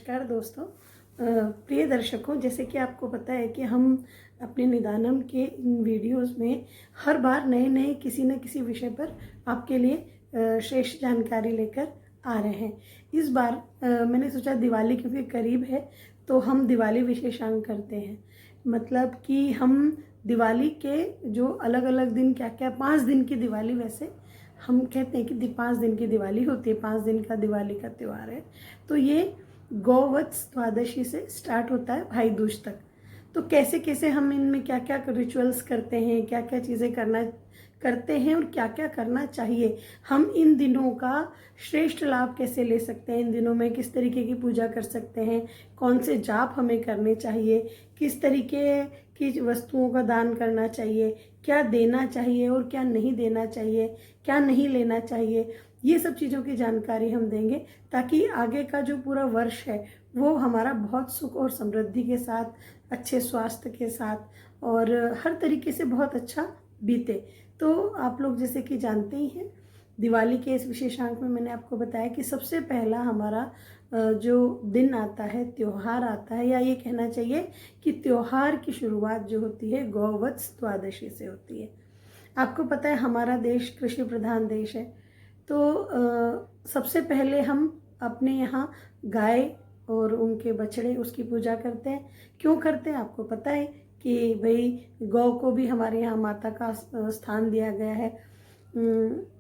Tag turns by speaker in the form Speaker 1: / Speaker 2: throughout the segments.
Speaker 1: नमस्कार दोस्तों। प्रिय दर्शकों, जैसे कि आपको पता है कि हम अपने निदानम के इन वीडियोस में हर बार नए नए किसी न किसी विषय पर आपके लिए श्रेष्ठ जानकारी लेकर आ रहे हैं। इस बार मैंने सोचा दिवाली क्योंकि करीब है तो हम दिवाली विशेषांक करते हैं। मतलब कि हम दिवाली के जो अलग अलग दिन क्या क्या 5 दिन की दिवाली, वैसे हम कहते हैं कि 5 दिन की दिवाली होती है, 5 दिन का दिवाली का त्यौहार है। तो ये गौवत्स द्वादशी से स्टार्ट होता है भाई दूज तक। तो कैसे कैसे हम इनमें क्या क्या रिचुअल्स करते हैं, क्या क्या चीज़ें करते हैं और क्या क्या करना चाहिए, हम इन दिनों का श्रेष्ठ लाभ कैसे ले सकते हैं, इन दिनों में किस तरीके की पूजा कर सकते हैं, कौन से जाप हमें करने चाहिए, किस तरीके की वस्तुओं का दान करना चाहिए, क्या देना चाहिए और क्या नहीं देना चाहिए, क्या नहीं लेना चाहिए, ये सब चीज़ों की जानकारी हम देंगे ताकि आगे का जो पूरा वर्ष है वो हमारा बहुत सुख और समृद्धि के साथ, अच्छे स्वास्थ्य के साथ और हर तरीके से बहुत अच्छा बीते। तो आप लोग जैसे कि जानते ही हैं, दिवाली के इस विशेषांक में मैंने आपको बताया कि सबसे पहला हमारा जो दिन आता है, त्यौहार आता है, या ये कहना चाहिए कि त्यौहार की शुरुआत जो होती है गौवत्स द्वादशी से होती है। आपको पता है हमारा देश कृषि प्रधान देश है, तो सबसे पहले हम अपने यहाँ गाय और उनके बछड़े उसकी पूजा करते हैं। क्यों करते हैं आपको पता है कि भाई गौ को भी हमारे यहाँ माता का स्थान दिया गया है।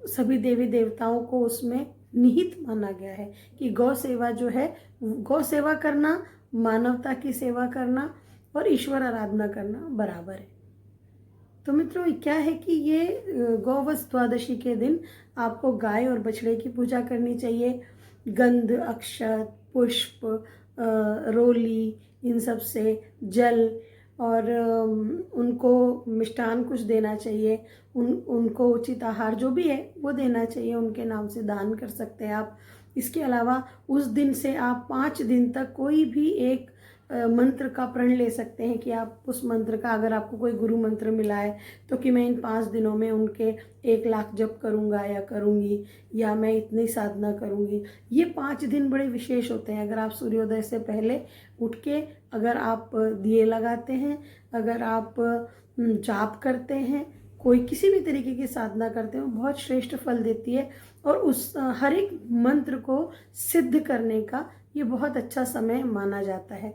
Speaker 1: सभी देवी देवताओं को उसमें निहित माना गया है कि गौ सेवा जो है, गौ सेवा करना मानवता की सेवा करना और ईश्वर आराधना करना बराबर है। तो मित्रों, क्या है कि ये गौवत्स द्वादशी के दिन आपको गाय और बछड़े की पूजा करनी चाहिए। गंध, अक्षत, पुष्प, रोली, इन सब से जल और उनको मिष्टान कुछ देना चाहिए। उनको उचित आहार जो भी है वो देना चाहिए, उनके नाम से दान कर सकते हैं आप। इसके अलावा उस दिन से आप 5 दिन तक कोई भी एक मंत्र का प्रण ले सकते हैं कि आप उस मंत्र का, अगर आपको कोई गुरु मंत्र मिला है तो कि मैं इन 5 दिनों में उनके 1 लाख जप करूंगा या करूंगी, या मैं इतनी साधना करूंगी। ये 5 दिन बड़े विशेष होते हैं। अगर आप सूर्योदय से पहले उठ के अगर आप दिए लगाते हैं, अगर आप जाप करते हैं, कोई किसी भी तरीके की साधना करते हैं, बहुत श्रेष्ठ फल देती है। और उस हर एक मंत्र को सिद्ध करने का ये बहुत अच्छा समय माना जाता है।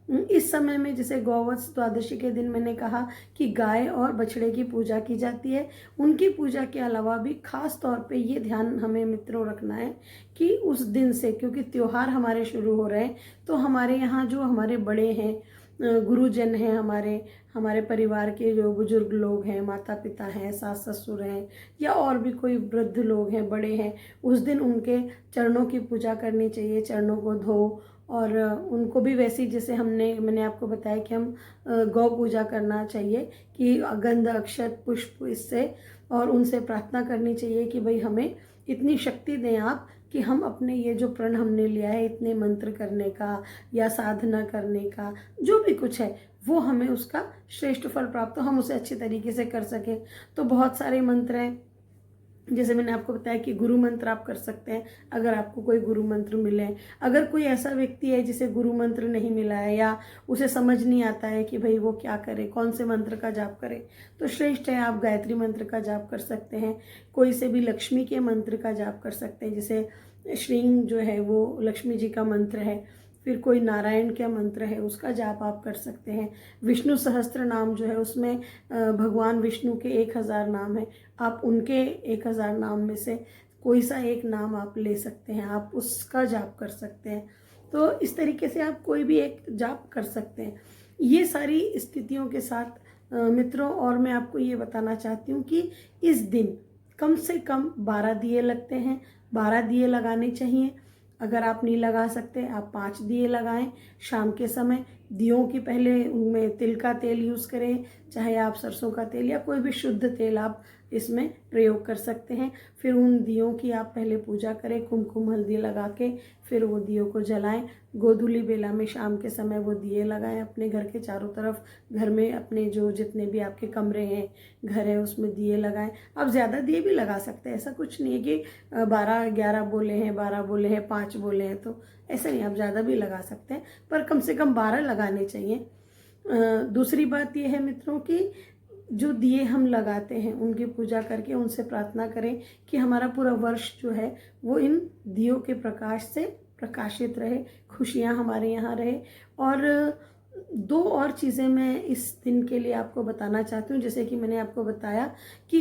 Speaker 1: इस समय में जैसे गौवत्स द्वादशी के दिन मैंने कहा कि गाय और बछड़े की पूजा की जाती है। उनकी पूजा के अलावा भी खास तौर पे ये ध्यान हमें मित्रों रखना है कि उस दिन से, क्योंकि त्योहार हमारे शुरू हो रहे हैं, तो हमारे यहाँ जो हमारे बड़े हैं, गुरुजन हैं, हमारे परिवार के जो बुजुर्ग लोग हैं, माता पिता हैं, सास ससुर हैं, या और भी कोई वृद्ध लोग हैं, बड़े हैं, उस दिन उनके चरणों की पूजा करनी चाहिए। चरणों को धो और उनको भी वैसे, जैसे मैंने आपको बताया कि हम गौ पूजा करना चाहिए कि गंध, अक्षत, पुष्प इससे, और उनसे प्रार्थना करनी चाहिए कि भाई हमें इतनी शक्ति दें आप कि हम अपने ये जो प्रण हमने लिया है इतने मंत्र करने का या साधना करने का, जो भी कुछ है वो हमें उसका श्रेष्ठ फल प्राप्त हो, हम उसे अच्छे तरीके से कर सकें। तो बहुत सारे मंत्र हैं, जैसे मैंने आपको बताया कि गुरु मंत्र आप कर सकते हैं अगर आपको कोई गुरु मंत्र मिले। अगर कोई ऐसा व्यक्ति है जिसे गुरु मंत्र नहीं मिला है या उसे समझ नहीं आता है कि भाई वो क्या करे, कौन से मंत्र का जाप करे, तो श्रेष्ठ है आप गायत्री मंत्र का जाप कर सकते हैं। कोई से भी लक्ष्मी के मंत्र का जाप कर सकते हैं, जैसे श्रींग जो है वो लक्ष्मी जी का मंत्र है। फिर कोई नारायण का मंत्र है उसका जाप आप कर सकते हैं। विष्णु सहस्त्र नाम जो है उसमें भगवान विष्णु के 1000 नाम है, आप उनके 1000 नाम में से कोई सा एक नाम आप ले सकते हैं, आप उसका जाप कर सकते हैं। तो इस तरीके से आप कोई भी एक जाप कर सकते हैं। ये सारी स्थितियों के साथ मित्रों, और मैं आपको ये बताना चाहती हूँ कि इस दिन कम से कम 12 दिए लगते हैं, 12 दिए लगाने चाहिए। अगर आप नहीं लगा सकते आप 5 दिए लगाएं शाम के समय। दियों की पहले उनमें तिल का तेल यूज़ करें, चाहे आप सरसों का तेल या कोई भी शुद्ध तेल आप इसमें प्रयोग कर सकते हैं। फिर उन दियों की आप पहले पूजा करें, कुमकुम हल्दी लगा के, फिर वो दियों को जलाएं। गोधूली बेला में शाम के समय वो दिए लगाएं अपने घर के चारों तरफ, घर में अपने जो जितने भी आपके कमरे हैं, घर है, उसमें दिए लगाएं। आप ज़्यादा दिए भी लगा सकते हैं, ऐसा कुछ नहीं है कि 12 11 बोले हैं, 12 बोले हैं, 5 बोले हैं, तो ऐसा नहीं, आप ज़्यादा भी लगा सकते हैं, पर कम से कम 12 लगाने चाहिए। दूसरी बात यह है मित्रों कि जो दिए हम लगाते हैं उनकी पूजा करके उनसे प्रार्थना करें कि हमारा पूरा वर्ष जो है वो इन दियों के प्रकाश से प्रकाशित रहे, खुशियाँ हमारे यहाँ रहे। और दो और चीज़ें मैं इस दिन के लिए आपको बताना चाहती हूँ। जैसे कि मैंने आपको बताया कि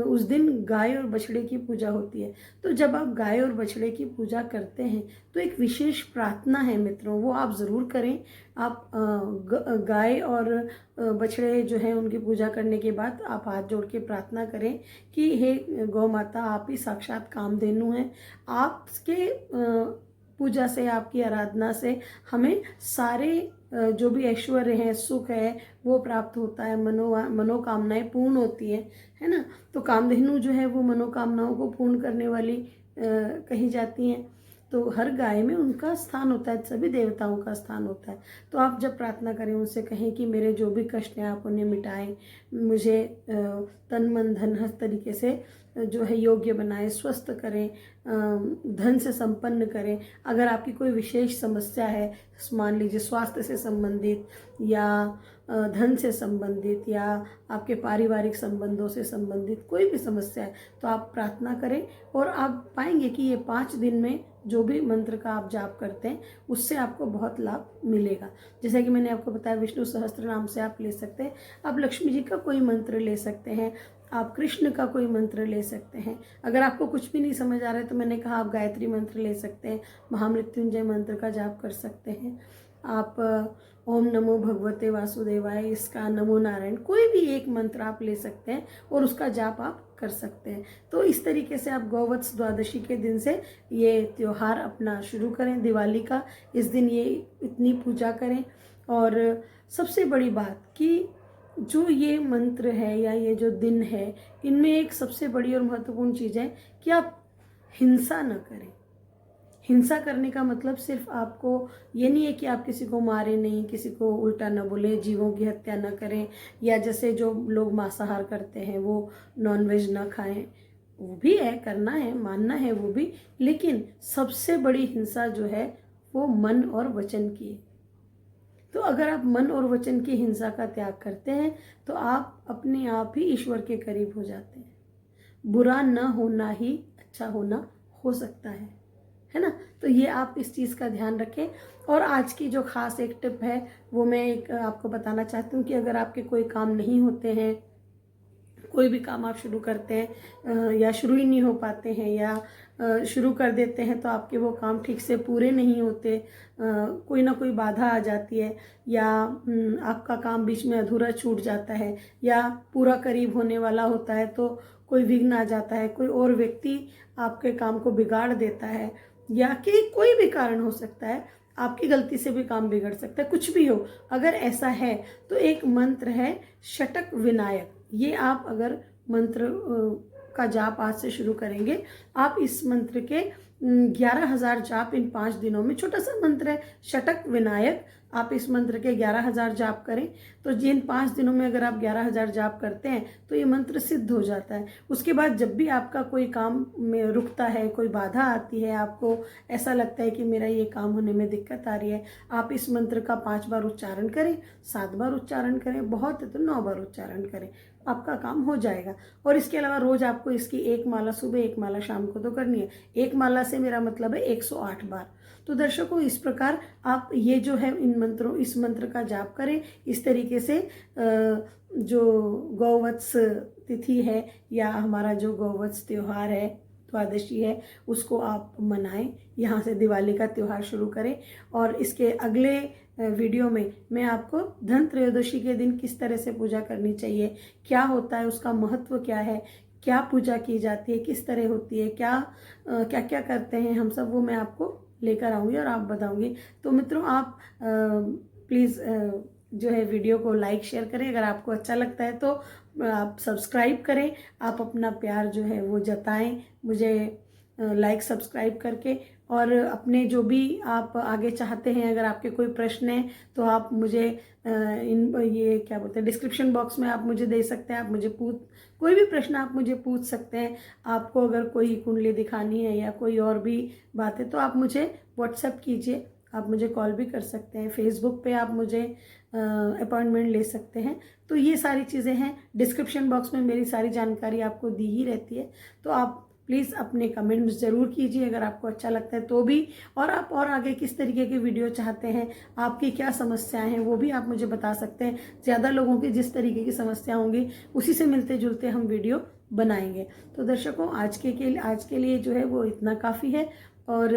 Speaker 1: उस दिन गाय और बछड़े की पूजा होती है, तो जब आप गाय और बछड़े की पूजा करते हैं तो एक विशेष प्रार्थना है मित्रों, वो आप ज़रूर करें। आप गाय और बछड़े जो है उनकी पूजा करने के बाद आप हाथ जोड़ के प्रार्थना करें कि हे गौ माता, आप ही साक्षात कामधेनु हैं, आपके पूजा से, आपकी आराधना से हमें सारे जो भी ऐश्वर्य है, सुख है, वो प्राप्त होता है, मनोकामनाएं पूर्ण होती हैं, है ना। तो कामधेनु जो है वो मनोकामनाओं को पूर्ण करने वाली कही जाती हैं। तो हर गाय में उनका स्थान होता है, सभी देवताओं का स्थान होता है। तो आप जब प्रार्थना करें उनसे कहें कि मेरे जो भी कष्ट हैं आप उन्हें मिटाएं, मुझे तन मन धन हर तरीके से जो है योग्य बनाएं, स्वस्थ करें, धन से संपन्न करें। अगर आपकी कोई विशेष समस्या है, मान लीजिए स्वास्थ्य से संबंधित या धन से संबंधित या आपके पारिवारिक संबंधों से संबंधित कोई भी समस्या है, तो आप प्रार्थना करें और आप पाएंगे कि ये 5 दिन में जो भी मंत्र का आप जाप करते हैं उससे आपको बहुत लाभ मिलेगा। जैसे कि मैंने आपको बताया, विष्णु सहस्त्र नाम से आप ले सकते हैं, आप लक्ष्मी जी का कोई मंत्र ले सकते हैं, आप कृष्ण का कोई मंत्र ले सकते हैं। अगर आपको कुछ भी नहीं समझ आ रहा है तो मैंने कहा आप गायत्री मंत्र ले सकते हैं, महामृत्युंजय मंत्र का जाप कर सकते हैं, आप ओम नमो भगवते वासुदेवाय, इसका नमो नारायण, कोई भी एक मंत्र आप ले सकते हैं और उसका जाप आप कर सकते हैं। तो इस तरीके से आप गौवत्स द्वादशी के दिन से ये त्यौहार अपना शुरू करें, दिवाली का इस दिन ये इतनी पूजा करें। और सबसे बड़ी बात कि जो ये मंत्र है या ये जो दिन है, इनमें एक सबसे बड़ी और महत्वपूर्ण चीज़ है कि आप हिंसा न करें। हिंसा करने का मतलब सिर्फ आपको ये नहीं है कि आप किसी को मारें नहीं, किसी को उल्टा न बोले, जीवों की हत्या न करें, या जैसे जो लोग मांसाहार करते हैं वो नॉनवेज न खाएं, वो भी है, करना है, मानना है वो भी, लेकिन सबसे बड़ी हिंसा जो है वो मन और वचन की है। तो अगर आप मन और वचन की हिंसा का त्याग करते हैं तो आप अपने आप ही ईश्वर के करीब हो जाते हैं। बुरा न होना ही अच्छा होना हो सकता है ना। तो ये आप इस चीज़ का ध्यान रखें। और आज की जो खास एक टिप है वो मैं एक आपको बताना चाहती हूँ कि अगर आपके कोई काम नहीं होते हैं, कोई भी काम आप शुरू करते हैं या शुरू ही नहीं हो पाते हैं, या शुरू कर देते हैं तो आपके वो काम ठीक से पूरे नहीं होते, कोई ना कोई बाधा आ जाती है, या आपका काम बीच में अधूरा छूट जाता है, या पूरा करीब होने वाला होता है तो कोई विघ्न आ जाता है, कोई और व्यक्ति आपके काम को बिगाड़ देता है, या कि कोई भी कारण हो सकता है, आपकी गलती से भी काम बिगड़ सकता है, कुछ भी हो। अगर ऐसा है तो एक मंत्र है षटक विनायक, ये आप अगर मंत्र का जाप आज से शुरू करेंगे, आप इस मंत्र के 11,000 जाप इन 5 दिनों में, छोटा सा मंत्र है षटक विनायक, आप इस मंत्र के 11,000 जाप करें तो जिन 5 दिनों में अगर आप 11,000 जाप करते हैं तो ये मंत्र सिद्ध हो जाता है। उसके बाद जब भी आपका कोई काम में रुकता है, कोई बाधा आती है, आपको ऐसा लगता है कि मेरा ये काम होने में दिक्कत आ रही है, आप इस मंत्र का 5 बार उच्चारण करें, 7 बार उच्चारण करें, बहुत है तो 9 बार उच्चारण करें, आपका काम हो जाएगा। और इसके अलावा रोज आपको इसकी 1 माला सुबह, 1 माला शाम को तो करनी है। 1 माला से मेरा मतलब है 108 बार। तो दर्शकों, इस प्रकार आप ये जो है इस मंत्र का जाप करें। इस तरीके से जो गौवत्स तिथि है या हमारा जो गौवत्स त्यौहार है, द्वादशी है, उसको आप मनाएं। यहाँ से दिवाली का त्यौहार शुरू करें। और इसके अगले वीडियो में मैं आपको धन त्रयोदशी के दिन किस तरह से पूजा करनी चाहिए, क्या होता है, उसका महत्व क्या है, क्या पूजा की जाती है, किस तरह होती है, क्या क्या करते हैं हम सब, वो मैं आपको लेकर आऊँगी और आप बताऊँगी। तो मित्रों, आप प्लीज़ जो है वीडियो को लाइक शेयर करें। अगर आपको अच्छा लगता है तो आप सब्सक्राइब करें। आप अपना प्यार जो है वो जताएं, मुझे लाइक सब्सक्राइब करके, और अपने जो भी आप आगे चाहते हैं, अगर आपके कोई प्रश्न हैं तो आप मुझे ये क्या बोलते हैं, डिस्क्रिप्शन बॉक्स में आप मुझे दे सकते हैं। आप मुझे कोई भी प्रश्न आप मुझे पूछ सकते हैं। आपको अगर कोई कुंडली दिखानी है या कोई और भी बात है तो आप मुझे व्हाट्सएप कीजिए, आप मुझे कॉल भी कर सकते हैं। फेसबुक पे आप मुझे अपॉइंटमेंट ले सकते हैं। तो ये सारी चीज़ें हैं, डिस्क्रिप्शन बॉक्स में मेरी सारी जानकारी आपको दी ही रहती है। तो आप प्लीज़ अपने कमेंट्स ज़रूर कीजिए अगर आपको अच्छा लगता है तो भी, और आप और आगे किस तरीके की वीडियो चाहते हैं, आपकी क्या समस्याएं हैं वो भी आप मुझे बता सकते हैं। ज़्यादा लोगों की जिस तरीके की समस्या होंगी उसी से मिलते जुलते हम वीडियो बनाएंगे। तो दर्शकों, आज के लिए जो है वो इतना काफ़ी है, और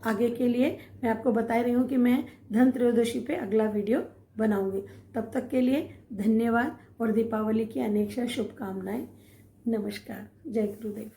Speaker 1: आगे के लिए मैं आपको बता रही हूँ कि मैं धन त्रयोदशी पे अगला वीडियो बनाऊंगी। तब तक के लिए धन्यवाद और दीपावली की अनेक शुभकामनाएं। नमस्कार, जय गुरुदेव।